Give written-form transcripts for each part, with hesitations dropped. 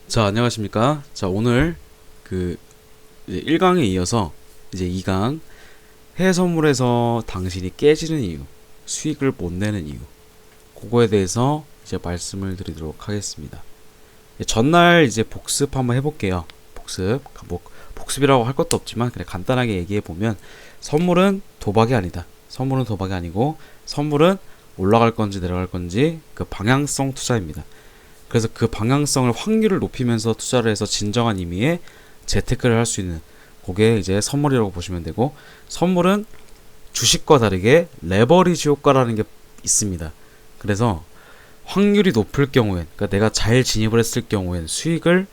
자, 안녕하십니까. 자, 오늘 그 이제 1강에 이어서 이제 2강 해외 선물에서 당신이 깨지는 이유, 수익을 못 내는 이유, 그거에 대해서 이제 말씀을 드리도록 하겠습니다. 전날 이제 복습 한번 해볼게요. 복습. 뭐 복습이라고 할 것도 없지만 그냥 간단하게 얘기해 보면 선물은 도박이 아니다. 선물은 도박이 아니고 선물은 올라갈 건지 내려갈 건지 그 방향성 투자입니다. 그래서 그 방향성을 확률을 높이면서 투자를 해서 진정한 의미의 재테크를 할 수 있는 그게 이제 선물이라고 보시면 되고, 선물은 주식과 다르게 레버리지 효과라는 게 있습니다. 그래서 확률이 높을 경우엔, 그러니까 내가 잘 진입을 했을 경우엔 수익을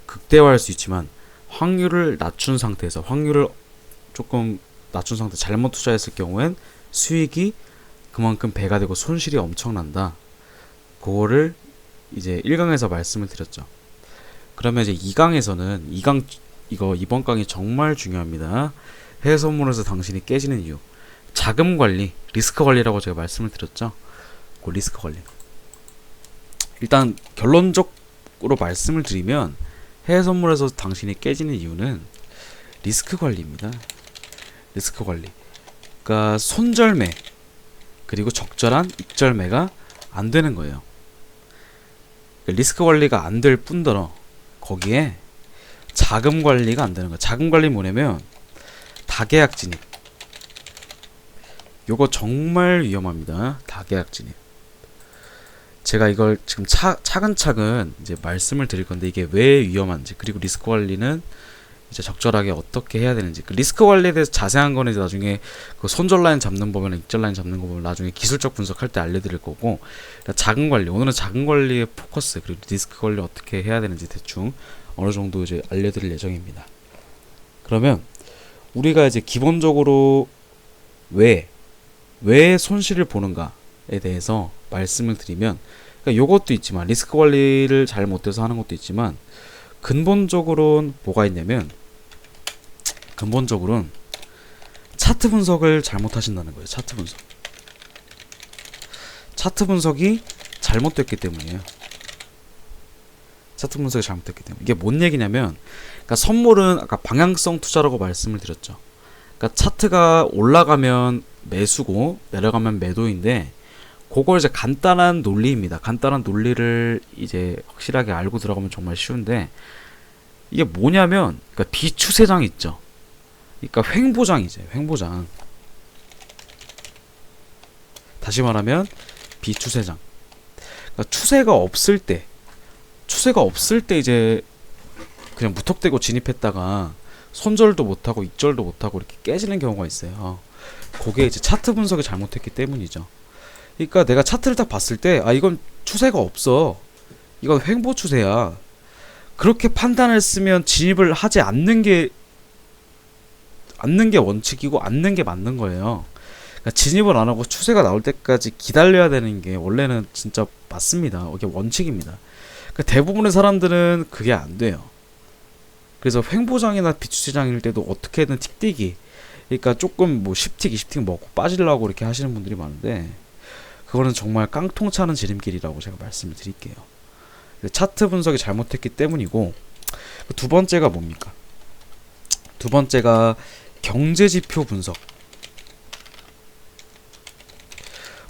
극대화할 수 있지만, 확률을 낮춘 상태에서 확률을 조금 낮춘 상태 잘못 투자했을 경우엔 수익이 그만큼 배가 되고 손실이 엄청난다. 그거를 이제 1강에서 말씀을 드렸죠. 그러면 이제 2강에서는 2강 이거 이번 강이 정말 중요합니다. 해외 선물에서 당신이 깨지는 이유. 자금 관리, 리스크 관리라고 제가 말씀을 드렸죠. 그 리스크 관리. 일단 결론적으로 말씀을 드리면 해외 선물에서 당신이 깨지는 이유는 리스크 관리입니다. 리스크 관리. 그러니까 손절매 그리고 적절한 익절매가 안 되는 거예요. 리스크 관리가 안 될 뿐더러 거기에 자금 관리가 안 되는 거야. 자금 관리 뭐냐면 다계약 진입. 요거 정말 위험합니다. 다계약 진입. 제가 이걸 지금 차근차근 이제 말씀을 드릴 건데 이게 왜 위험한지, 그리고 리스크 관리는 이제 적절하게 어떻게 해야 되는지, 그 리스크 관리에 대해서 자세한 거는 이제 나중에 그 손절 라인 잡는 법이나 익절 라인 잡는 거 보면 나중에 기술적 분석할 때 알려드릴 거고, 자금 관리, 오늘은 자금 관리의 포커스 그리고 리스크 관리 어떻게 해야 되는지 대충 어느 정도 이제 알려드릴 예정입니다. 그러면 우리가 이제 기본적으로 왜 손실을 보는가에 대해서 말씀을 드리면, 그러니까 요것도 있지만 리스크 관리를 잘 못해서 하는 것도 있지만 근본적으로는 뭐가 있냐면, 근본적으로는 차트 분석을 잘못하신다는 거예요. 차트 분석. 차트 분석이 잘못됐기 때문이에요. 차트 분석이 잘못됐기 때문에. 이게 뭔 얘기냐면, 그러니까 선물은 아까 방향성 투자라고 말씀을 드렸죠. 그러니까 차트가 올라가면 매수고 내려가면 매도인데, 그걸 이제 간단한 논리입니다. 간단한 논리를 이제 확실하게 알고 들어가면 정말 쉬운데, 이게 뭐냐면, 그러니까 비추세장 있죠. 그러니까 횡보장이죠. 횡보장. 다시 말하면 비추세장. 그러니까 추세가 없을 때 이제 그냥 무턱대고 진입했다가 손절도 못하고 익절도 못하고 이렇게 깨지는 경우가 있어요. 그게 이제 차트 분석을 잘못했기 때문이죠. 그러니까 내가 차트를 딱 봤을 때, 아, 이건 추세가 없어, 이건 횡보 추세야, 그렇게 판단했으면 진입을 하지 않는 게 원칙이고 않는 게 맞는 거예요. 그러니까 진입을 안 하고 추세가 나올 때까지 기다려야 되는 게 원래는 진짜 맞습니다. 이게 원칙입니다. 그러니까 대부분의 사람들은 그게 안 돼요. 그래서 횡보장이나 비추세장일 때도 어떻게든 틱뛰기, 그러니까 조금 뭐 10틱 20틱 먹고 빠지려고 이렇게 하시는 분들이 많은데, 그거는 정말 깡통 차는 지름길이라고 제가 말씀을 드릴게요. 차트 분석이 잘못했기 때문이고, 두 번째가 뭡니까? 두 번째가 경제지표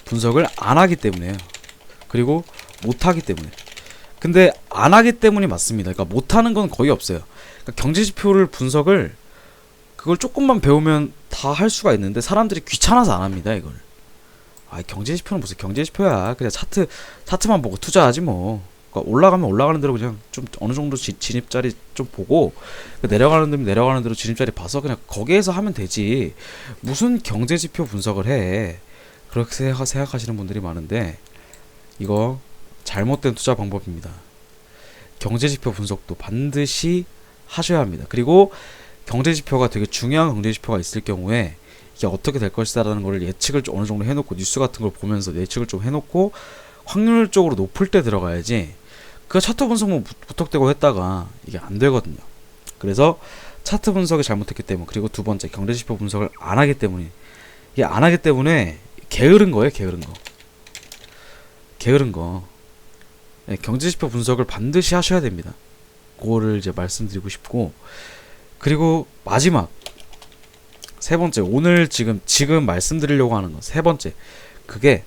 분석을 안 하기 때문에요. 그리고 못 하기 때문에. 근데 안 하기 때문이 맞습니다. 그러니까 못 하는 건 거의 없어요. 그러니까 경제지표를 분석을, 그걸 조금만 배우면 다 할 수가 있는데 사람들이 귀찮아서 안 합니다, 이걸. 아, 경제지표는 무슨 경제지표야. 그냥 차트만 보고 투자하지 뭐. 그러니까 올라가면 올라가는 대로 그냥 좀 어느 정도 진입자리 좀 보고, 내려가는 데면 내려가는 대로 진입자리 봐서 그냥 거기에서 하면 되지. 무슨 경제지표 분석을 해. 그렇게 생각하시는 분들이 많은데, 이거 잘못된 투자 방법입니다. 경제지표 분석도 반드시 하셔야 합니다. 그리고 경제지표가 되게 중요한 경제지표가 있을 경우에 이게 어떻게 될 것이다라는 걸 예측을 어느 정도 해놓고, 뉴스 같은 걸 보면서 예측을 좀 해놓고 확률적으로 높을 때 들어가야지, 그 차트 분석만 무턱대고 했다가 이게 안 되거든요. 그래서 차트 분석이 잘못했기 때문, 그리고 두 번째 경제지표 분석을 안 하기 때문에, 이게 안 하기 때문에 게으른 거예요. 게으른 거. 네, 경제지표 분석을 반드시 하셔야 됩니다. 그거를 이제 말씀드리고 싶고, 그리고 마지막 세 번째, 오늘 지금 말씀드리려고 하는 거 세 번째, 그게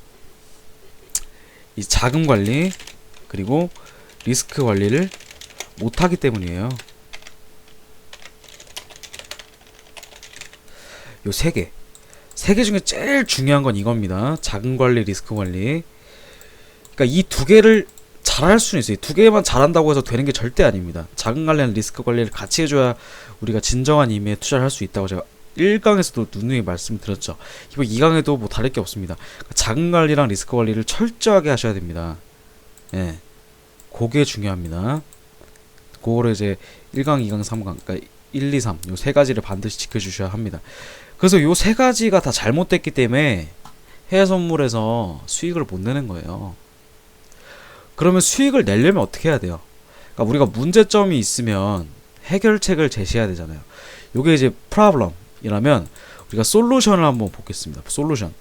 이 자금 관리 그리고 리스크 관리를 못하기 때문이에요. 요 세 개 중에 제일 중요한 건 이겁니다. 자금 관리, 리스크 관리. 그러니까 이 두 개를 잘할 수는 있어요. 두 개만 잘한다고 해서 되는 게 절대 아닙니다. 자금 관리랑 리스크 관리를 같이 해줘야 우리가 진정한 의미의 투자를 할 수 있다고 제가 1강에서도 누누이 말씀드렸죠. 이번 2강에도 뭐 다를 게 없습니다. 자금 관리랑 리스크 관리를 철저하게 하셔야 됩니다. 예, 그게 중요합니다. 그거를 이제 1강, 2강, 3강, 그러니까 1, 2, 3 요 세 가지를 반드시 지켜주셔야 합니다. 그래서 요 세 가지가 다 잘못됐기 때문에 해외 선물에서 수익을 못 내는 거예요. 그러면 수익을 내려면 어떻게 해야 돼요? 그러니까 우리가 문제점이 있으면 해결책을 제시해야 되잖아요. 요게 이제 프로블럼이라면 우리가 솔루션을 한번 보겠습니다. 솔루션.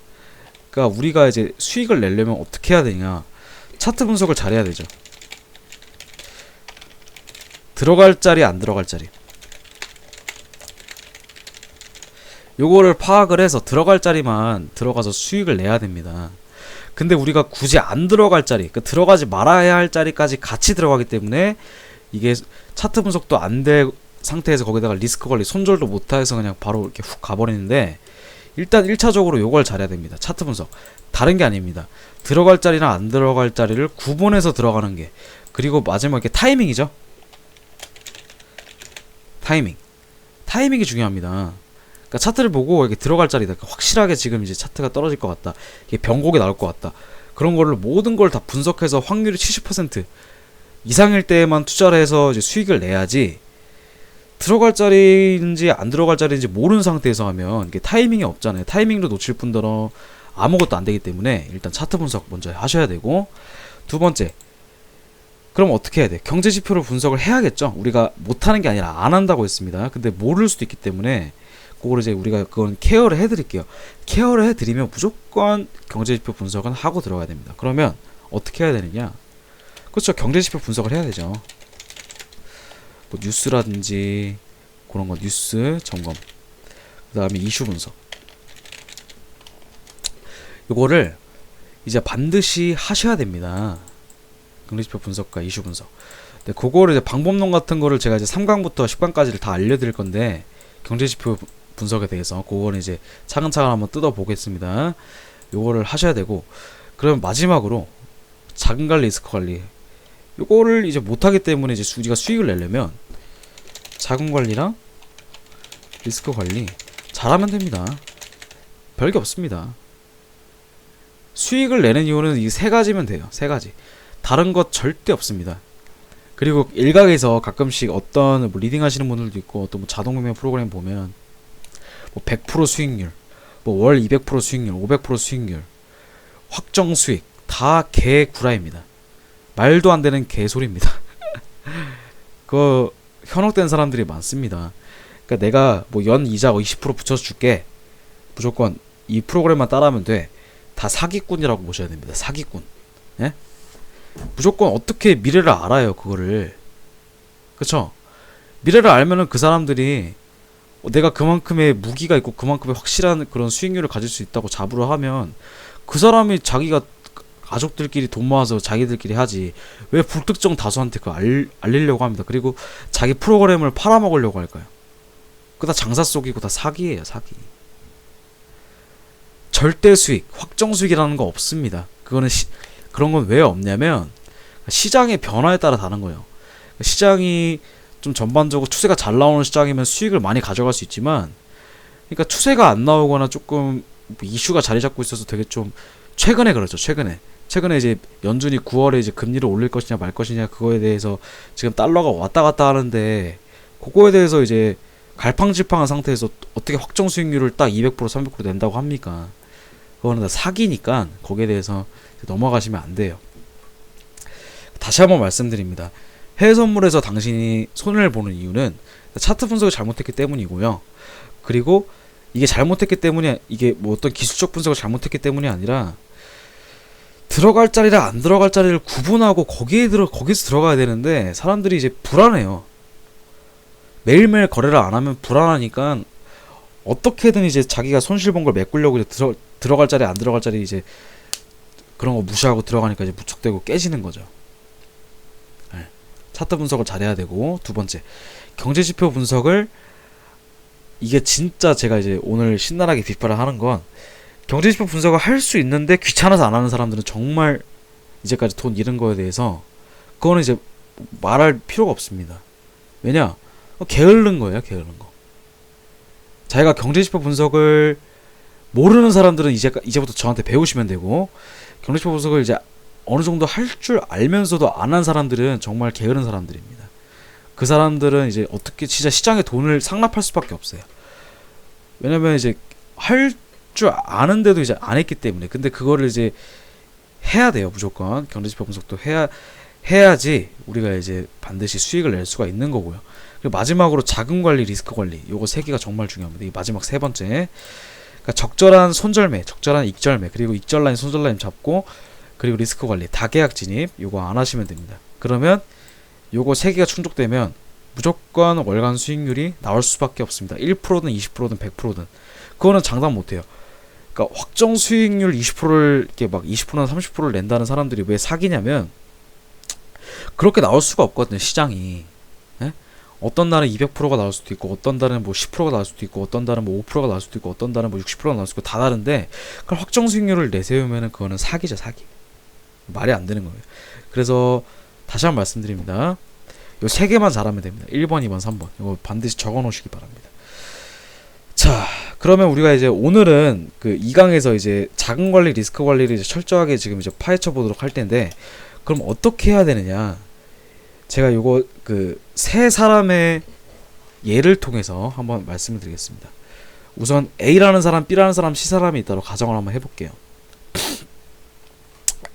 그러니까 우리가 이제 수익을 내려면 어떻게 해야 되냐? 차트 분석을 잘해야 되죠. 들어갈 자리, 안 들어갈 자리. 요거를 파악을 해서 들어갈 자리만 들어가서 수익을 내야 됩니다. 근데 우리가 굳이 안 들어갈 자리, 그러니까 들어가지 말아야 할 자리까지 같이 들어가기 때문에 이게 차트 분석도 안 될 상태에서 거기다가 리스크 관리 손절도 못해서 그냥 바로 이렇게 훅 가버리는데, 일단 1차적으로 요걸 잘해야 됩니다. 차트 분석. 다른 게 아닙니다. 들어갈 자리나 안 들어갈 자리를 구분해서 들어가는 게, 그리고 마지막에 타이밍이죠. 타이밍이 중요합니다. 그러니까 차트를 보고 이게 들어갈 자리다, 확실하게 지금 이제 차트가 떨어질 것 같다, 이게 변곡이 나올 것 같다, 그런 거를 모든 걸 다 분석해서 확률이 70% 이상일 때만 투자를 해서 이제 수익을 내야지, 들어갈 자리인지 안 들어갈 자리인지 모르는 상태에서 하면 이게 타이밍이 없잖아요. 타이밍도 놓칠 뿐더러 아무것도 안 되기 때문에 일단 차트 분석 먼저 하셔야 되고, 두 번째, 그럼 어떻게 해야 돼? 경제 지표를 분석을 해야겠죠. 우리가 못하는 게 아니라 안 한다고 했습니다. 근데 모를 수도 있기 때문에 그걸 이제 우리가 그건 케어를 해드릴게요. 케어를 해드리면 무조건 경제지표 분석은 하고 들어가야 됩니다. 그러면 어떻게 해야 되느냐? 그렇죠. 경제지표 분석을 해야 되죠. 뭐 뉴스라든지 그런 거, 뉴스 점검, 그 다음에 이슈 분석. 요거를 이제 반드시 하셔야 됩니다. 경제지표 분석과 이슈 분석. 근데 그거를 이제 방법론 같은 거를 제가 이제 3강부터 10강까지를 다 알려드릴 건데, 경제지표 분석에 대해서 그거는 이제 차근차근 한번 뜯어보겠습니다. 요거를 하셔야 되고, 그러면 마지막으로 자금 관리, 리스크 관리, 요거를 이제 못하기 때문에 이제 우리가 수익을 내려면 자금 관리랑 리스크 관리 잘하면 됩니다. 별게 없습니다. 수익을 내는 이유는 이 세 가지면 돼요. 세 가지. 다른 것 절대 없습니다. 그리고 일각에서 가끔씩 어떤 뭐 리딩 하시는 분들도 있고, 또 뭐 자동매매 프로그램 보면 뭐 100% 수익률, 뭐 월 200% 수익률, 500% 수익률, 확정 수익, 다 개구라입니다. 말도 안 되는 개소리입니다. 그거 현혹된 사람들이 많습니다. 그러니까 내가 뭐 연 이자 20% 붙여서 줄게, 무조건 이 프로그램만 따라하면 돼. 다 사기꾼이라고 보셔야 됩니다. 사기꾼. 예? 무조건 어떻게 미래를 알아요, 그거를. 그쵸? 미래를 알면은 그 사람들이 내가 그만큼의 무기가 있고 그만큼의 확실한 그런 수익률을 가질 수 있다고 자부를 하면, 그 사람이 자기가 가족들끼리 돈 모아서 자기들끼리 하지, 왜 불특정 다수한테 그걸 알리려고 합니다. 그리고 자기 프로그램을 팔아먹으려고 할까요? 그거 다 장사 속이고 다 사기예요, 사기. 절대 수익, 확정 수익이라는 거 없습니다. 그거는 그런 건 왜 없냐면 시장의 변화에 따라 다른 거예요. 시장이 좀 전반적으로 추세가 잘 나오는 시장이면 수익을 많이 가져갈 수 있지만, 그러니까 추세가 안 나오거나 조금 이슈가 자리 잡고 있어서 되게 좀 최근에 그렇죠. 최근에 이제 연준이 9월에 이제 금리를 올릴 것이냐 말 것이냐, 그거에 대해서 지금 달러가 왔다 갔다 하는데, 그거에 대해서 이제 갈팡질팡한 상태에서 어떻게 확정 수익률을 딱 200% 300% 낸다고 합니까? 그거는 다 사기니까 거기에 대해서 넘어가시면 안 돼요. 다시 한번 말씀드립니다. 해외 선물에서 당신이 손해를 보는 이유는 차트 분석을 잘못했기 때문이고요. 그리고 이게 잘못했기 때문에, 이게 뭐 어떤 기술적 분석을 잘못했기 때문이 아니라 들어갈 자리랑 안 들어갈 자리를 구분하고 거기서 들어가야 되는데 사람들이 이제 불안해요. 매일매일 거래를 안 하면 불안하니까 어떻게든 이제 자기가 손실 본 걸 메꾸려고 이제 들어갈 자리 안 들어갈 자리 이제 그런 거 무시하고 들어가니까 이제 무척대고 깨지는 거죠. 네. 차트 분석을 잘해야 되고, 두 번째 경제 지표 분석을, 이게 진짜 제가 이제 오늘 신나게 뒷발을 하는 건, 경제 지표 분석을 할 수 있는데 귀찮아서 안 하는 사람들은 정말 이제까지 돈 잃은 거에 대해서 그거는 이제 말할 필요가 없습니다. 왜냐? 게으른 거예요, 게으른 거. 자기가 경제 지표 분석을 모르는 사람들은 이제부터 저한테 배우시면 되고, 경제 지표 분석을 이제 어느 정도 할 줄 알면서도 안 한 사람들은 정말 게으른 사람들입니다. 그 사람들은 이제 어떻게 진짜 시장에 돈을 상납할 수밖에 없어요. 왜냐면 이제 할 줄 아는데도 이제 안 했기 때문에. 근데 그거를 이제 해야 돼요, 무조건. 경제지표 분석도 해야지 우리가 이제 반드시 수익을 낼 수가 있는 거고요. 그리고 마지막으로 자금 관리, 리스크 관리, 요거 세 개가 정말 중요합니다. 이 마지막 세 번째, 그러니까 적절한 손절매, 적절한 익절매, 그리고 익절 라인, 손절 라인 잡고, 그리고 리스크 관리, 다계약 진입, 요거 안 하시면 됩니다. 그러면 요거 세 개가 충족되면 무조건 월간 수익률이 나올 수밖에 없습니다. 1%든 20%든 100%든 그거는 장담 못해요. 그러니까 확정 수익률 20%를 이렇게 막 20%나 30%를 낸다는 사람들이 왜 사기냐면, 그렇게 나올 수가 없거든요, 시장이. 예? 어떤 날은 200%가 나올 수도 있고, 어떤 달은 뭐 10%가 나올 수도 있고, 어떤 달은 뭐 5%가 나올 수도 있고, 어떤 달은 뭐 60%가 나올 수도 있고, 다 다른데, 그걸 확정 수익률을 내세우면은 그거는 사기죠, 사기. 말이 안 되는 거예요. 그래서 다시 한번 말씀드립니다. 요 세 개만 잘하면 됩니다. 1번, 2번, 3번. 이거 반드시 적어 놓으시기 바랍니다. 자, 그러면 우리가 이제 오늘은 그 2강에서 이제 자금 관리, 리스크 관리를 이제 철저하게 지금 이제 파헤쳐 보도록 할 텐데, 그럼 어떻게 해야 되느냐? 제가 요거 그 세 사람의 예를 통해서 한번 말씀을 드리겠습니다. 우선 A라는 사람, B라는 사람, C사람이 있다고 가정을 한번 해볼게요.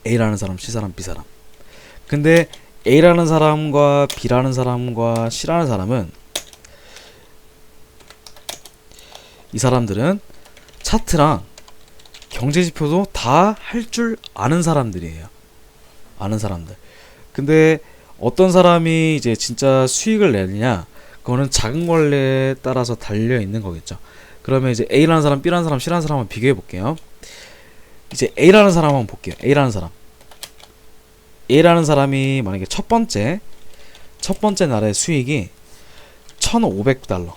A라는 사람, C사람, B사람. 근데 A라는 사람과 B라는 사람과 C라는 사람은, 이 사람들은 차트랑 경제지표도 다 할 줄 아는 사람들이에요. 아는 사람들. 근데 어떤 사람이 이제 진짜 수익을 내느냐, 그거는 자금 관리에 따라서 달려 있는 거겠죠. 그러면 이제 A라는 사람, B라는 사람, C라는 사람 한번 비교해 볼게요. 이제 A라는 사람 한번 볼게요. A라는 사람이 만약에 첫 번째 날의 수익이 1,500달러.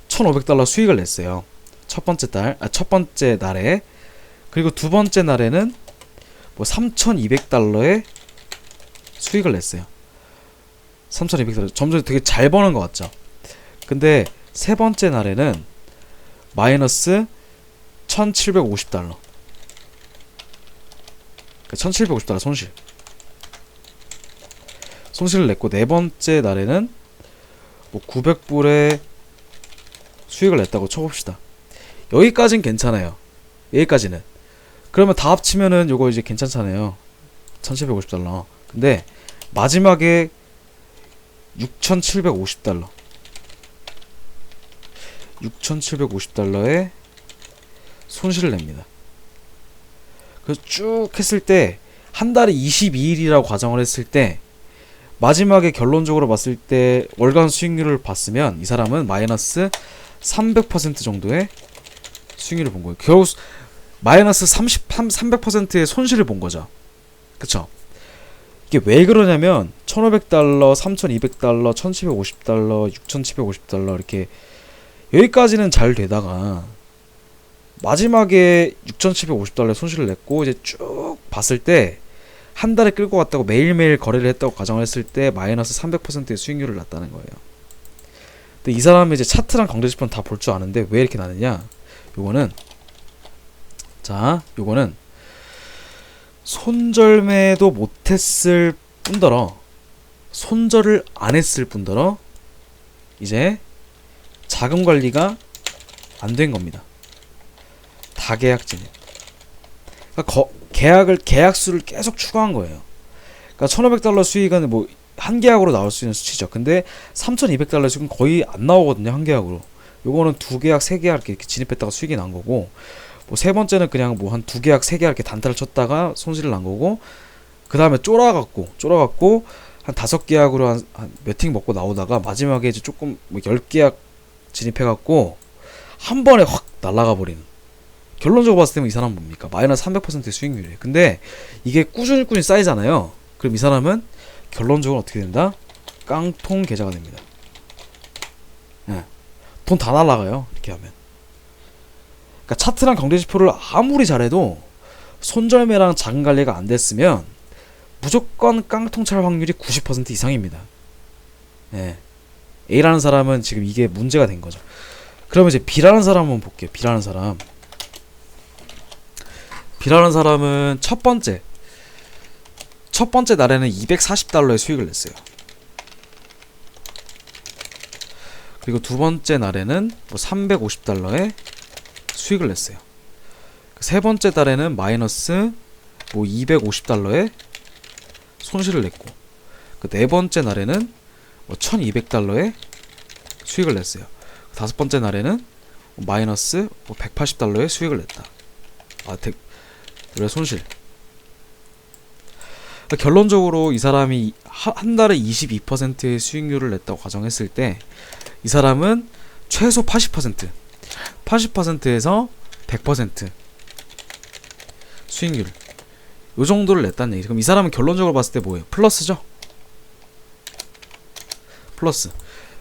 1,500달러 수익을 냈어요. 첫 번째 날에. 그리고 두 번째 날에는 뭐 3,200달러의 수익을 냈어요. 3,200달러. 점점 되게 잘 버는 것 같죠? 근데 세 번째 날에는 마이너스 1,750달러. 1,750달러 손실을 냈고, 네 번째 날에는 뭐 900불의 수익을 냈다고 쳐봅시다. 여기까진 괜찮아요. 여기까지는. 그러면 다 합치면은 요거 이제 괜찮잖아요. 1,750달러. 근데 마지막에 6,750달러. 6,750달러의 손실을 냅니다. 그래서 쭉 했을 때, 한 달에 22일이라고 가정을 했을 때, 마지막에 결론적으로 봤을 때 월간 수익률을 봤으면 이 사람은 마이너스 300% 정도의 수익률을 본 거예요. 결국 마이너스 300%의 손실을 본 거죠. 그쵸? 이게 왜 그러냐면 1,500달러, 3,200달러, 1,750달러, 6,750달러 이렇게 여기까지는 잘 되다가 마지막에 6,750달러의 손실을 냈고, 이제 쭉 봤을 때 한 달에 끌고 갔다고 매일매일 거래를 했다고 가정을 했을 때 마이너스 300%의 수익률을 났다는 거예요. 근데 이 사람이 이제 차트랑 경제지표는 다 볼 줄 아는데 왜 이렇게 나느냐? 요거는 손절매도 못했을 뿐더러, 손절을 안 했을 뿐더러 이제 자금 관리가 안 된 겁니다. 다계약 진입. 그러니까 계약수를 계속 추가한 거예요. 그러니까 1,500달러 수익은 뭐 한 계약으로 나올 수 있는 수치죠. 근데 3,200달러 수익은 거의 안 나오거든요, 한 계약으로. 요거는 두 계약, 세 계약 이렇게 진입했다가 수익이 난 거고, 뭐 세 번째는 그냥 뭐 한 두 계약 세 계약 이렇게 단타를 쳤다가 손실을 난 거고, 그 다음에 쫄아갖고 한 다섯 계약으로 한 몇 팀 먹고 나오다가 마지막에 이제 조금 뭐 10계약 진입해갖고 한 번에 확 날아가 버리는. 결론적으로 봤을 때는 이 사람은 뭡니까? 마이너스 300%의 수익률이에요. 근데 이게 꾸준히 쌓이잖아요. 그럼 이 사람은 결론적으로 어떻게 된다? 깡통 계좌가 됩니다. 예. 돈 다 날아가요. 이렇게 하면. 그러니까 차트랑 경제지표를 아무리 잘해도 손절매랑 자금관리가 안 됐으면 무조건 깡통 찰 확률이 90% 이상입니다. 예. A라는 사람은 지금 이게 문제가 된 거죠. 그러면 이제 B라는 사람 한번 볼게요. B라는 사람은 첫 번째 날에는 $240의 수익을 냈어요. 그리고 두 번째 날에는 뭐 $350의 수익을 냈어요. 세 번째 달에는 마이너스 뭐 $250의 손실을 냈고, 그 네 번째 날에는 뭐 $1200의 수익을 냈어요. 다섯 번째 날에는 마이너스 뭐 $180의 수익을 냈다. 그래 손실. 그러니까 결론적으로 이 사람이 한 달에 22%의 수익률을 냈다고 가정했을 때 이 사람은 최소 80%에서 100% 수익률 요 정도를 냈다는 얘기죠. 그럼 이 사람은 결론적으로 봤을 때 뭐예요? 플러스죠? 플러스.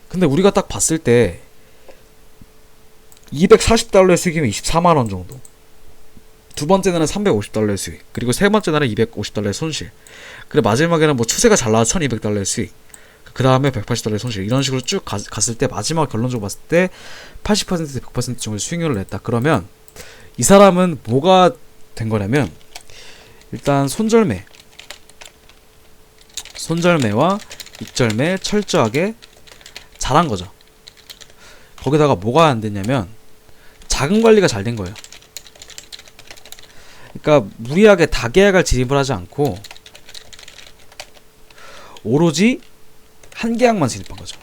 근데 우리가 딱 봤을 때 $240의 수익이면 24만원 정도, 두 번째 날은 $350의 수익, 그리고 세 번째 날은 $250의 손실, 그리고 마지막에는 뭐 추세가 잘 나와서 $1200의 수익, 그 다음에 $180의 손실, 이런 식으로 쭉 갔을 때 마지막 결론적으로 봤을 때 80% 100% 정도 수익률을 냈다. 그러면 이 사람은 뭐가 된 거냐면, 일단 손절매와 익절매 철저하게 잘한 거죠. 거기다가 뭐가 안 됐냐면 자금 관리가 잘 된 거예요. 그러니까 무리하게 다계약을 진입을 하지 않고 오로지 한 계약만 진입한 거죠.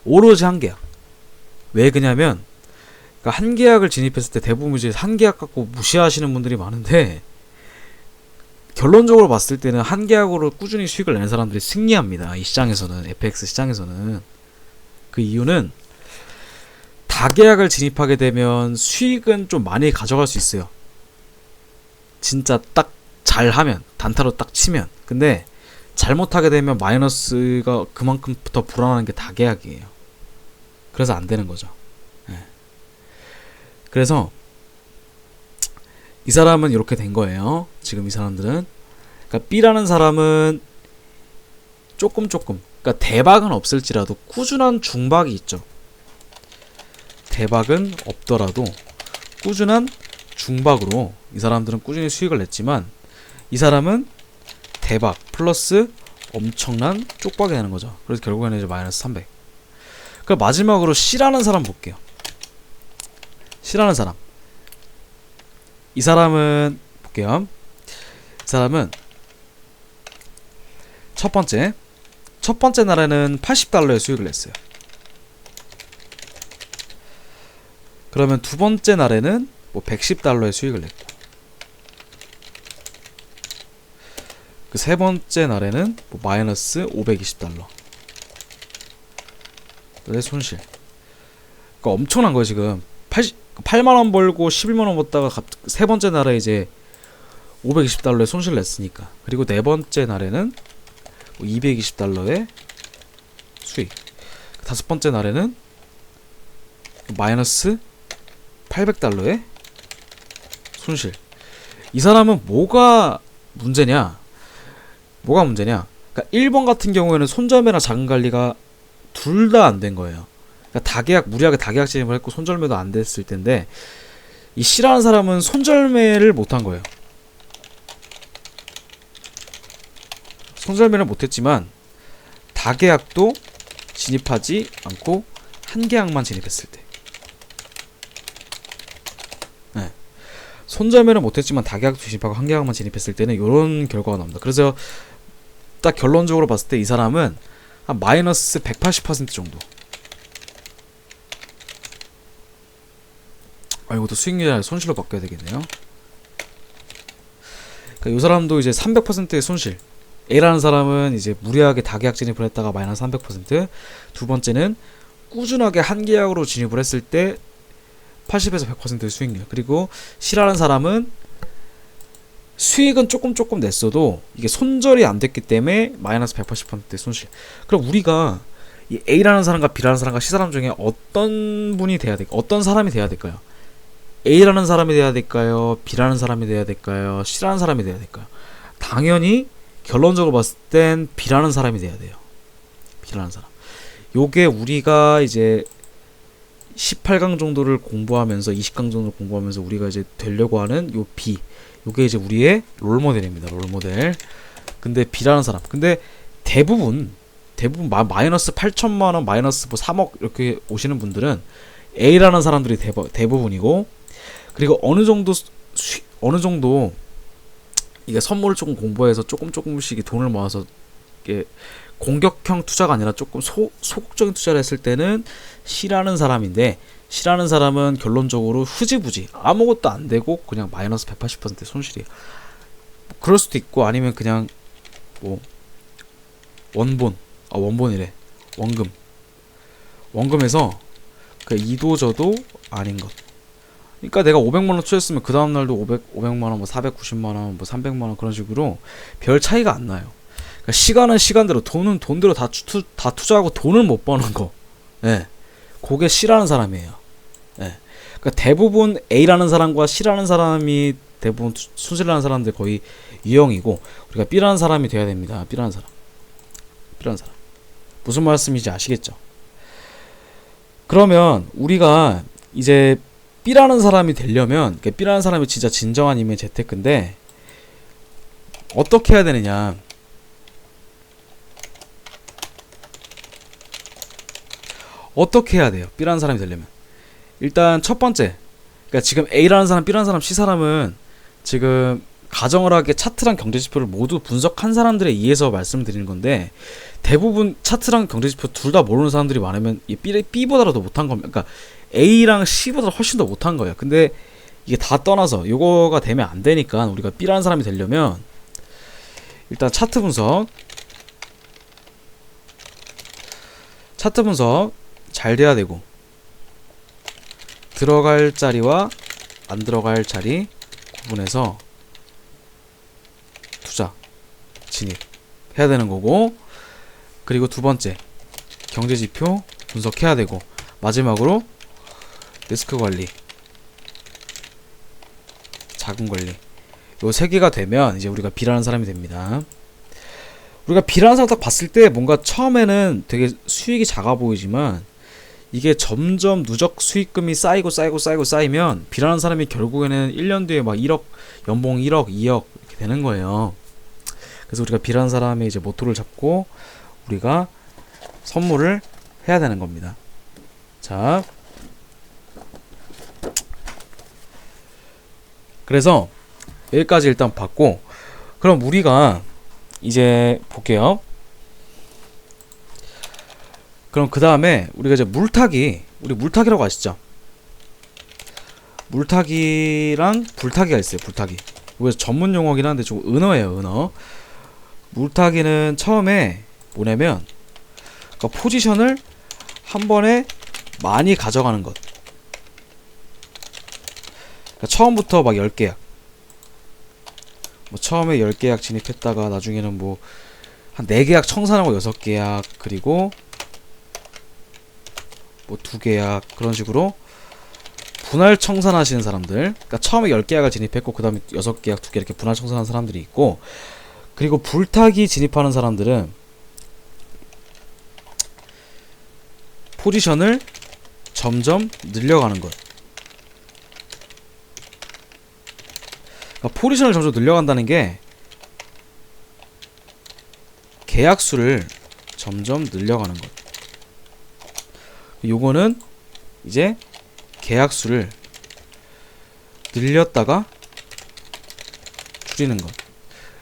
오로지 한 계약. 왜 그냐면, 그러니까 한 계약을 진입했을 때 대부분 이제 한 계약 갖고 무시하시는 분들이 많은데, 결론적으로 봤을 때는 한 계약으로 꾸준히 수익을 내는 사람들이 승리합니다. 이 시장에서는, FX 시장에서는. 그 이유는 다계약을 진입하게 되면 수익은 좀 많이 가져갈 수 있어요. 진짜 딱 잘하면, 단타로 딱 치면. 근데 잘못하게 되면 마이너스가 그만큼 더 불안한 게 다계약이에요. 그래서 안 되는 거죠. 네. 그래서 이 사람은 이렇게 된 거예요. 지금 이 사람들은. 그러니까 B라는 사람은 조금 그러니까 대박은 없을지라도 꾸준한 중박이 있죠. 대박은 없더라도 꾸준한 중박으로 이 사람들은 꾸준히 수익을 냈지만, 이 사람은 대박 플러스 엄청난 쪽박이 되는 거죠. 그래서 결국에는 이제 마이너스 300. 그럼 마지막으로 C라는 사람 볼게요. C라는 사람. 이 사람은 볼게요. 이 사람은 첫 번째 날에는 $80의 수익을 냈어요. 그러면 두 번째 날에는 뭐 $110의 수익을 냈고, 그 세 번째 날에는 뭐 마이너스 $520의 손실. 그러니까 엄청난 거예요. 지금 8만원 벌고 11만원 벌다가 세 번째 날에 이제 $520의 손실 냈으니까. 그리고 네 번째 날에는 뭐 $220의 수익, 다섯 번째 날에는 마이너스 $800의 손실. 이 사람은 뭐가 문제냐? 그러니까 1번 같은 경우에는 손절매나 자금관리가 둘 다 안 된 거예요. 그러니까 무리하게 다계약 진입을 했고 손절매도 안 됐을 텐데, 이 C라는 사람은 손절매를 못한 거예요. 손절매는 못했지만 다계약도 진입하지 않고 한 계약만 진입했을 때, 네. 손절매는 못했지만 다계약도 진입하고 한 계약만 진입했을 때는 이런 결과가 나옵니다. 그래서 딱 결론적으로 봤을 때 이 사람은 한 마이너스 180% 정도. 이것도 수익률이 아니라 손실로 바뀌어야 되겠네요. 그러니까 이 사람도 이제 300%의 손실. A라는 사람은 이제 무리하게 다계약 진입을 했다가 마이너스 300%. 두 번째는 꾸준하게 한 계약으로 진입을 했을 때 80에서 100%의 수익률. 그리고 C라는 사람은 수익은 조금 냈어도 이게 손절이 안 됐기 때문에 마이너스 180%의 손실. 그럼 우리가 이 A라는 사람과 B라는 사람과 C 사람 중에 어떤 분이 돼야 될까요? 어떤 사람이 돼야 될까요? A라는 사람이 돼야 될까요? B라는 사람이 돼야 될까요? C라는 사람이 돼야 될까요? 당연히 결론적으로 봤을 땐 B라는 사람이 돼야 돼요. B라는 사람. 요게 우리가 이제 18강 정도를 공부하면서 20강 정도를 공부하면서 우리가 이제 되려고 하는 요 B. 요게 이제 우리의 롤모델입니다. 롤모델. 근데 B라는 사람. 근데 대부분 마이너스 8천만원, 마이너스 뭐 3억 이렇게 오시는 분들은 A라는 사람들이 대부분이고, 그리고 어느 정도 이게 선물을 조금 공부해서 조금씩 돈을 모아서 이게 공격형 투자가 아니라 조금 소극적인 투자를 했을 때는 C라는 사람인데, C라는 사람은 결론적으로 후지부지 아무것도 안 되고 그냥 마이너스 180%의 손실이에요. 그럴 수도 있고, 아니면 그냥 뭐 원본이래. 원금에서 그 이도저도 아닌 것. 그러니까 내가 500만원 투자했으면 그 다음날도 500만원, 뭐 490만원, 뭐 300만원 그런 식으로 별 차이가 안 나요. 그러니까 시간은 시간대로, 돈은 돈대로 다 투자하고 돈을 못 버는 거. 예. 그게 C라는 사람이에요. 예. 그러니까 대부분 A라는 사람과 C라는 사람이 대부분 순실하는 사람들 거의 유형이고, 우리가 B라는 사람이 돼야 됩니다. B라는 사람. 무슨 말씀인지 아시겠죠? 그러면 우리가 이제 B라는 사람이 되려면, 그러니까 B라는 사람이 진짜 진정한 이면 재테크인데 어떻게 해야 되느냐? 어떻게 해야 돼요? B라는 사람이 되려면 일단 첫 번째, 그러니까 지금 A라는 사람, B라는 사람, C 사람은 지금 가정을 하게 차트랑 경제지표를 모두 분석한 사람들에 의해서 말씀드리는 건데, 대부분 차트랑 경제지표 둘 다 모르는 사람들이 많으면 이 B보다라도 못한 겁니다. 그러니까 A랑 C보다 훨씬 더 못한 거예요. 근데 이게 다 떠나서 요거가 되면 안 되니까 우리가 B라는 사람이 되려면 일단 차트 분석 잘 돼야 되고, 들어갈 자리와 안 들어갈 자리 구분해서 투자 진입해야 되는 거고, 그리고 두 번째 경제지표 분석해야 되고, 마지막으로 리스크 관리, 자금 관리, 요 세 개가 되면 이제 우리가 B라는 사람이 됩니다. 우리가 B라는 사람 딱 봤을 때 뭔가 처음에는 되게 수익이 작아 보이지만 이게 점점 누적 수익금이 쌓이면 B라는 사람이 결국에는 1년 뒤에 막 1억, 연봉 1억, 2억 이렇게 되는 거예요. 그래서 우리가 B라는 사람의 이제 모토를 잡고 우리가 선물을 해야 되는 겁니다. 자, 그래서 여기까지 일단 봤고, 그럼 우리가 이제 볼게요. 그럼 그 다음에 우리가 이제 우리 물타기라고 아시죠? 물타기랑 불타기가 있어요. 불타기. 이거 전문 용어긴 한데 좀 은어예요. 은어. 물타기는 처음에 뭐냐면, 그러니까 포지션을 한 번에 많이 가져가는 것. 그러니까 처음부터 막 10계약, 뭐 처음에 10계약 진입했다가 나중에는 뭐 한 4계약 청산하고 6계약, 그리고 뭐 2계약, 그런 식으로 분할 청산하시는 사람들. 그러니까 처음에 10계약을 진입했고 그 다음에 6계약, 2개 이렇게 분할 청산하는 사람들이 있고, 그리고 불타기 진입하는 사람들은 포지션을 점점 늘려가는 것. 그러니까 포지션을 점점 늘려간다는 게 계약수를 점점 늘려가는 것. 요거는 이제 계약수를 늘렸다가 줄이는 것.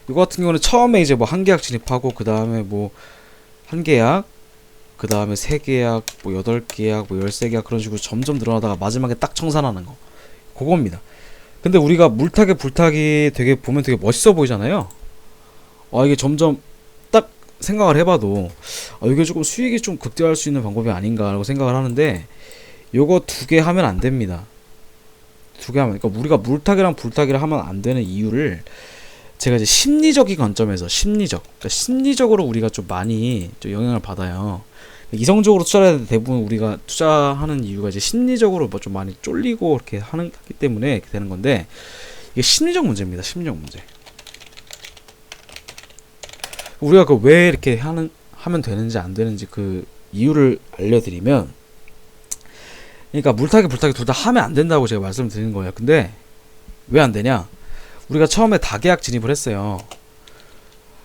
이거 같은 경우는 처음에 이제 뭐 한 계약 진입하고 그 다음에 뭐 한 계약, 그 다음에 3계약, 뭐 8계약, 뭐 13계약 그런 식으로 점점 늘어나다가 마지막에 딱 청산하는 거. 그겁니다. 근데 우리가 물타기 불타기 되게 보면 되게 멋있어 보이잖아요. 이게 점점 딱 생각을 해봐도 이게 조금 수익이 좀 극대화할 수 있는 방법이 아닌가라고 생각을 하는데, 요거 두 개 하면 안 됩니다. 두 개 하면, 그러니까 우리가 물타기랑 불타기를 하면 안 되는 이유를 제가 이제 심리적인 관점에서 그러니까 심리적으로 우리가 좀 많이 좀 영향을 받아요. 이성적으로 투자를 해야 되는데 대부분 우리가 투자하는 이유가 이제 심리적으로 뭐 좀 많이 쫄리고 이렇게 하기 때문에 이렇게 되는 건데, 이게 심리적 문제입니다. 심리적 문제. 우리가 그 왜 이렇게 하면 되는지 안 되는지 그 이유를 알려드리면, 그러니까 물타기 불타기 둘 다 하면 안 된다고 제가 말씀드리는 거예요. 근데 왜 안 되냐? 우리가 처음에 다계약 진입을 했어요.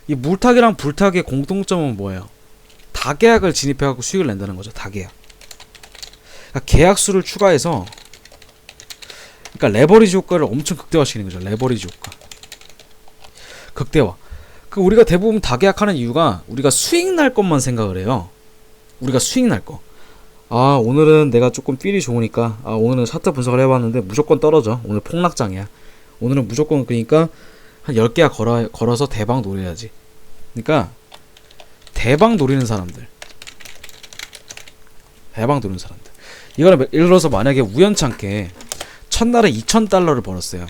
이 물타기랑 불타기의 공통점은 뭐예요? 다계약을 진입해갖고 수익을 낸다는 거죠. 다계약. 그러니까 계약수를 추가해서, 그러니까 레버리지 효과를 엄청 극대화시키는 거죠. 레버리지 효과. 극대화. 우리가 대부분 다계약하는 이유가 우리가 수익 날 것만 생각을 해요. 우리가 수익 날 거. 오늘은 내가 조금 필이 좋으니까, 오늘은 차트 분석을 해봤는데 무조건 떨어져. 오늘 폭락장이야. 오늘은 무조건, 그러니까 한 10개야 걸어서 대박 노려야지. 그러니까 대박 노리는 사람들. 이거는 예를 들어서 만약에 우연찮게 첫날에 $2,000를 벌었어요.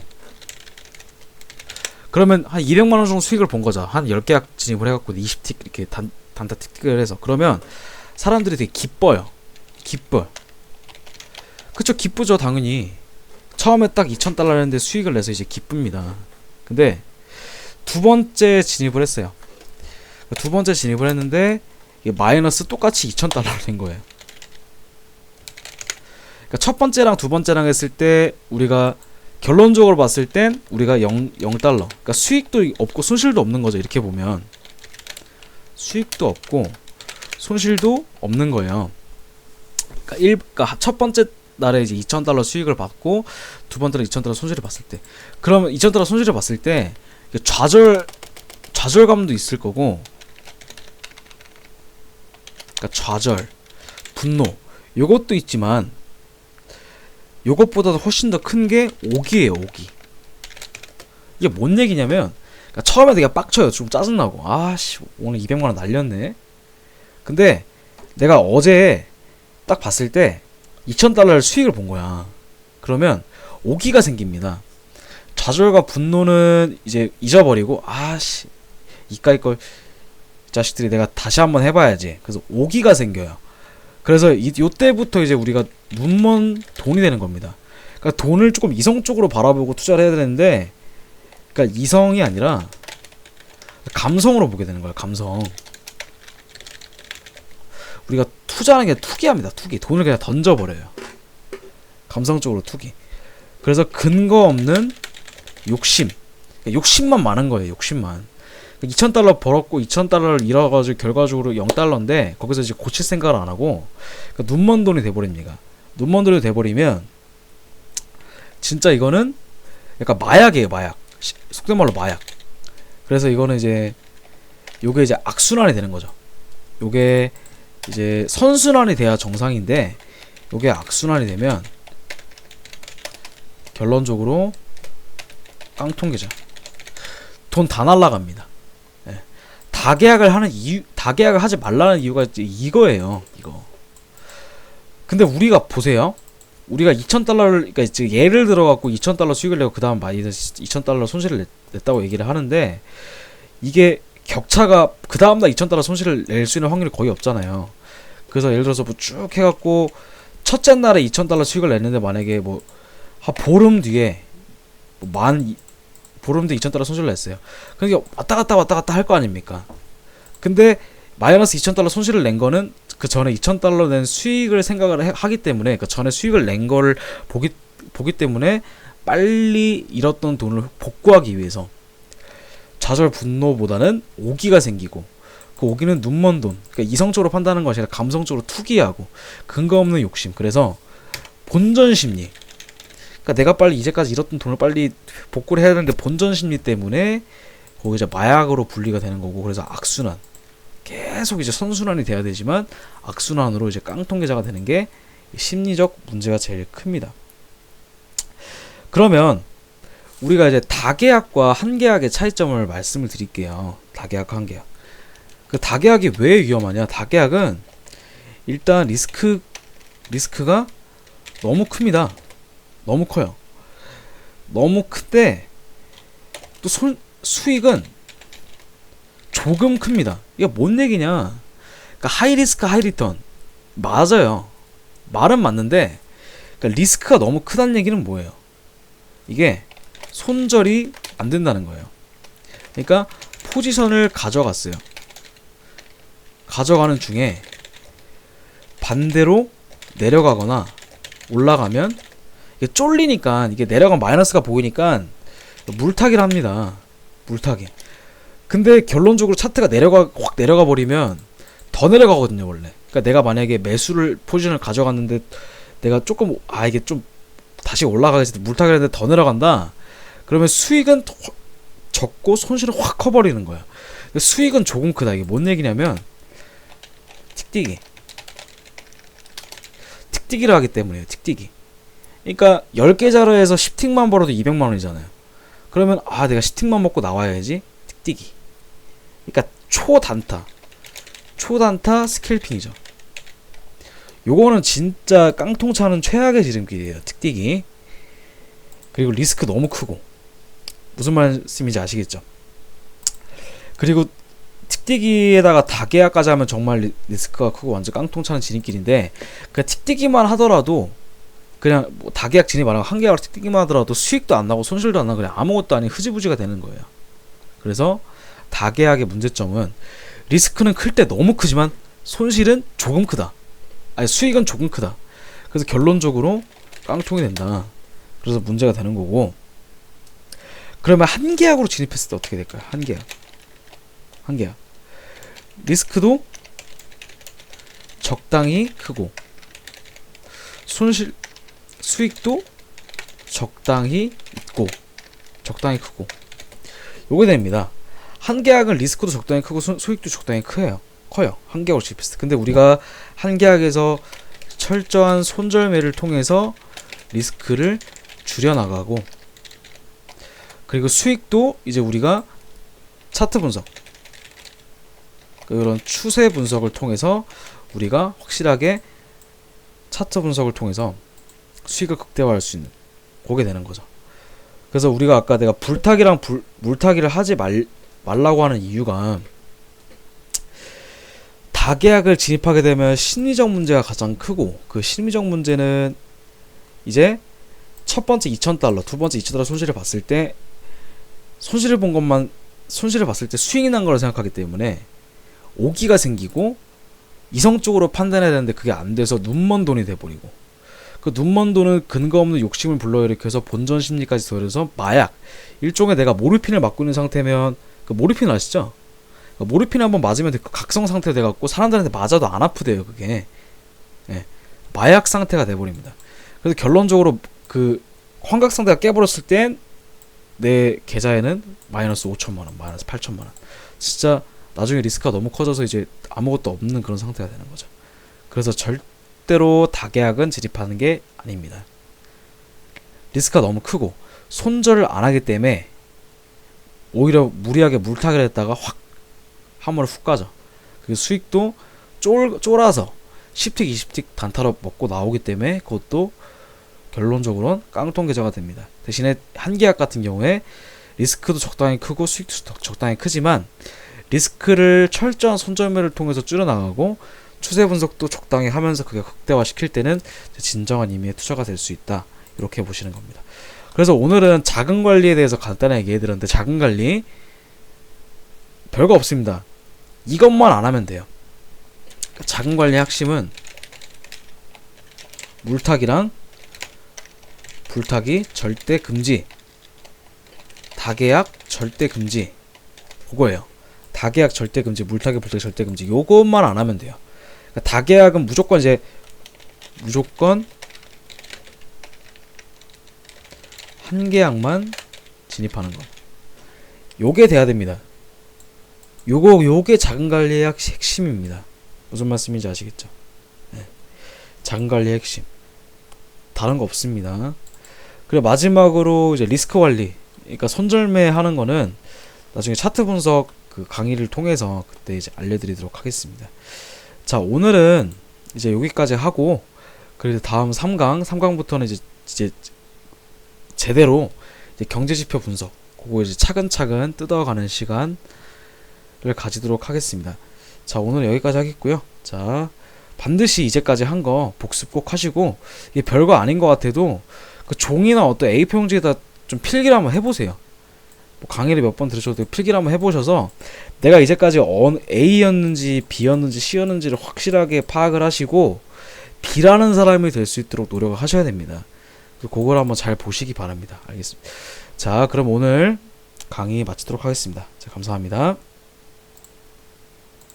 그러면 한 200만원 정도 수익을 본 거죠. 한 10계약 진입을 해갖고 20틱 이렇게 단타 틱을 해서. 그러면 사람들이 되게 기뻐요. 그쵸, 기쁘죠, 당연히. 처음에 딱 $2,000 했는데 수익을 내서 이제 기쁩니다. 근데 두 번째 진입을 했어요. 두 번째 진입을 했는데 이게 마이너스 똑같이 $2,000가 된 거예요. 그러니까 첫 번째랑 두 번째랑 했을 때 우리가 결론적으로 봤을 땐 우리가 0달러. 그러니까 수익도 없고 손실도 없는 거죠. 이렇게 보면 수익도 없고 손실도 없는 거예요. 그러니까 첫 번째 날에 이제 $2,000 수익을 받고 두 번째로 $2,000 손실을 봤을 때, 그러면 $2,000 손실을 봤을 때 좌절감도 있을 거고, 그러니까 좌절, 분노, 요것도 있지만 요것보다도 훨씬 더 큰 게 오기예요. 오기. 이게 뭔 얘기냐면, 그러니까 처음에 되게 빡쳐요. 좀 짜증나고, 오늘 200만원 날렸네. 근데 내가 어제 딱 봤을 때 $2,000를 수익을 본 거야. 그러면 오기가 생깁니다. 좌절과 분노는 이제 잊어버리고, 이까이 걸 자식들이 내가 다시 한번 해봐야지. 그래서 오기가 생겨요. 그래서 요때부터 이제 우리가 눈먼 돈이 되는 겁니다. 그러니까 돈을 조금 이성적으로 바라보고 투자를 해야 되는데, 그러니까 이성이 아니라 감성으로 보게 되는 거예요. 감성. 우리가 투자하는 게 투기합니다. 투기. 돈을 그냥 던져버려요. 감성적으로 투기. 그래서 근거 없는 욕심. 그러니까 욕심만 많은 거예요. 욕심만. $2,000 벌었고 $2,000를 잃어가지고 결과적으로 $0인데 거기서 이제 고칠 생각을 안 하고, 그러니까 눈먼 돈이 돼버립니다. 눈먼 돈이 돼버리면 진짜 이거는 약간 마약이에요. 마약. 속된 말로 마약. 그래서 이거는 이제 요게 이제 악순환이 되는 거죠. 요게 이제 선순환이 돼야 정상인데, 요게 악순환이 되면 결론적으로 깡통계좌. 돈 다 날라갑니다. 다계약을 하지 말라는 이유가 이거예요. 이거. 근데 우리가 보세요. 우리가 $2,000를, 그러니까 이제 예를 들어갖고 $2,000 수익을 내고 그 다음 마이너스 $2,000 손실을 냈다고 얘기를 하는데, 이게 격차가 그 다음날 $2,000 손실을 낼 수 있는 확률이 거의 없잖아요. 그래서 예를 들어서 뭐 쭉 해갖고 첫째 날에 $2,000 수익을 냈는데, 만약에 뭐 한 보름 뒤에 보름 뒤에 $2,000 손실을 냈어요. 그러니까 왔다 갔다 할 거 아닙니까? 근데 마이너스 $2,000 손실을 낸 거는 그 전에 $2,000 낸 수익을 생각을 하기 때문에, 그 전에 수익을 낸 거를 보기 때문에 빨리 잃었던 돈을 복구하기 위해서 좌절 분노보다는 오기가 생기고, 그 오기는 눈먼 돈. 그러니까 이성적으로 판단하는 것이 아니라 감성적으로 투기하고 근거 없는 욕심. 그래서 본전 심리. 그러니까 내가 빨리 이제까지 잃었던 돈을 빨리 복구를 해야 되는데 본전 심리 때문에 거기 이제 마약으로 분리가 되는 거고, 그래서 악순환. 계속 이제 선순환이 돼야 되지만 악순환으로 이제 깡통계좌가 되는 게 심리적 문제가 제일 큽니다. 그러면 우리가 이제 다계약과 한계약의 차이점을 말씀을 드릴게요. 다계약과 한계약. 그 다계약이 왜 위험하냐? 다계약은 일단 리스크가 너무 큽니다. 너무 커요. 너무 큰데 또 수익은 조금 큽니다. 이게 뭔 얘기냐? 그러니까 하이 리스크 하이 리턴 맞아요. 말은 맞는데 그러니까 리스크가 너무 크다는 얘기는 뭐예요? 이게 손절이 안 된다는 거예요. 그러니까 포지션을 가져갔어요. 가져가는 중에 반대로 내려가거나 올라가면 이게 쫄리니까 이게 내려가면 마이너스가 보이니까 물타기를 합니다. 물타기. 근데 결론적으로 차트가 확 내려가 버리면 더 내려가거든요, 원래. 그러니까 내가 만약에 매수를 포지션을 가져갔는데 내가 조금 이게 좀 다시 올라가겠지 물타기를 했는데 더 내려간다. 그러면 수익은 적고 손실은 확 커버리는 거야. 수익은 조금 크다. 이게 뭔 얘기냐면 틱틱이를 하기 때문에요. 틱틱이. 그러니까 10개 자료에서 10틱만 벌어도 200만 원이잖아요. 그러면 내가 10틱만 먹고 나와야지. 틱틱이. 그러니까 초단타 스캘핑이죠. 요거는 진짜 깡통 차는 최악의 지름길이에요. 틱틱이. 그리고 리스크 너무 크고. 무슨 말씀인지 아시겠죠? 그리고 틱틱이에다가 다계약까지 하면 정말 리스크가 크고 완전 깡통 차는 지름길인데 그 틱틱이만 하더라도 그냥 뭐 다계약 진입 안 하고 한계약으로 틱틱이만 하더라도 수익도 안 나고 손실도 안 나고 그냥 아무것도 아닌 흐지부지가 되는 거예요. 그래서 다계약의 문제점은 리스크는 클 때 너무 크지만 손실은 조금 크다. 수익은 조금 크다. 그래서 결론적으로 깡통이 된다. 그래서 문제가 되는 거고. 그러면 한계약으로 진입했을 때 어떻게 될까요? 한계약. 리스크도 적당히 크고 수익도 적당히 있고 적당히 크고 요게 됩니다. 한계약은 리스크도 적당히 크고 수익도 적당히 커요. 한계약으로 진입했을 때. 근데 우리가 한계약에서 철저한 손절매를 통해서 리스크를 줄여나가고 그리고 수익도 이제 우리가 차트 분석 그런 추세 분석을 통해서 우리가 확실하게 차트 분석을 통해서 수익을 극대화할 수 있는 그게 되는 거죠. 그래서 우리가 아까 내가 물타기를 하지 말라고 하는 이유가 다계약을 진입하게 되면 심리적 문제가 가장 크고 그 심리적 문제는 이제 첫 번째 2,000달러, 두 번째 2,000달러 손실을 봤을 때 손실을 봤을 때 수익이 난 거라 생각하기 때문에 오기가 생기고 이성적으로 판단해야 되는데 그게 안 돼서 눈먼 돈이 돼버리고 그 눈먼 돈은 근거 없는 욕심을 불러일으켜서 본전 심리까지 더해서 마약 일종의 내가 모르핀을 맞고 있는 상태면 그 모르핀 아시죠? 그 모르핀 한번 맞으면 각성 상태가 돼갖고 사람들한테 맞아도 안 아프대요. 그게 마약 상태가 돼버립니다. 그래서 결론적으로 그 환각 상태가 깨버렸을 땐 내 계좌에는 마이너스 5천만원, 마이너스 8천만원. 진짜 나중에 리스크가 너무 커져서 이제 아무것도 없는 그런 상태가 되는 거죠. 그래서 절대로 다계약은 진입하는 게 아닙니다. 리스크가 너무 크고 손절을 안 하기 때문에 오히려 무리하게 물타기를 했다가 확 한 번에 훅 가죠. 그 수익도 쫄아서 10틱, 20틱 단타로 먹고 나오기 때문에 그것도 결론적으로는 깡통 계좌가 됩니다. 대신에 한계약 같은 경우에 리스크도 적당히 크고 수익도 적당히 크지만 리스크를 철저한 손절매를 통해서 줄여나가고 추세 분석도 적당히 하면서 그게 극대화시킬 때는 진정한 의미의 투자가 될 수 있다. 이렇게 보시는 겁니다. 그래서 오늘은 자금 관리에 대해서 간단하게 얘기해드렸는데 자금 관리 별거 없습니다. 이것만 안 하면 돼요. 자금 관리의 핵심은 물타기랑 불타기 절대 금지, 다계약 절대 금지, 그거예요. 다계약 절대 금지, 물타기 불타기 절대 금지. 요것만 안 하면 돼요. 그러니까 다계약은 무조건 한계약만 진입하는 거. 요게 돼야 됩니다. 요게 자금 관리의 핵심입니다. 무슨 말씀인지 아시겠죠? 자금 관리의 핵심. 다른 거 없습니다. 그리고 마지막으로 이제 리스크 관리, 그러니까 손절매 하는 거는 나중에 차트 분석 그 강의를 통해서 그때 이제 알려드리도록 하겠습니다. 자, 오늘은 이제 여기까지 하고, 그래도 다음 3강부터는 이제 제대로 이제 경제지표 분석, 그거 이제 차근차근 뜯어가는 시간을 가지도록 하겠습니다. 자, 오늘 여기까지 하겠고요. 자, 반드시 이제까지 한 거 복습 꼭 하시고, 이게 별거 아닌 것 같아도 그 종이나 어떤 A4 용지에다 좀 필기를 한번 해보세요. 뭐 강의를 몇 번 들으셔도 필기를 한번 해보셔서 내가 이제까지 A였는지 B였는지 C였는지를 확실하게 파악을 하시고 B라는 사람이 될 수 있도록 노력을 하셔야 됩니다. 그걸 한번 잘 보시기 바랍니다. 알겠습니다. 자, 그럼 오늘 강의 마치도록 하겠습니다. 자, 감사합니다.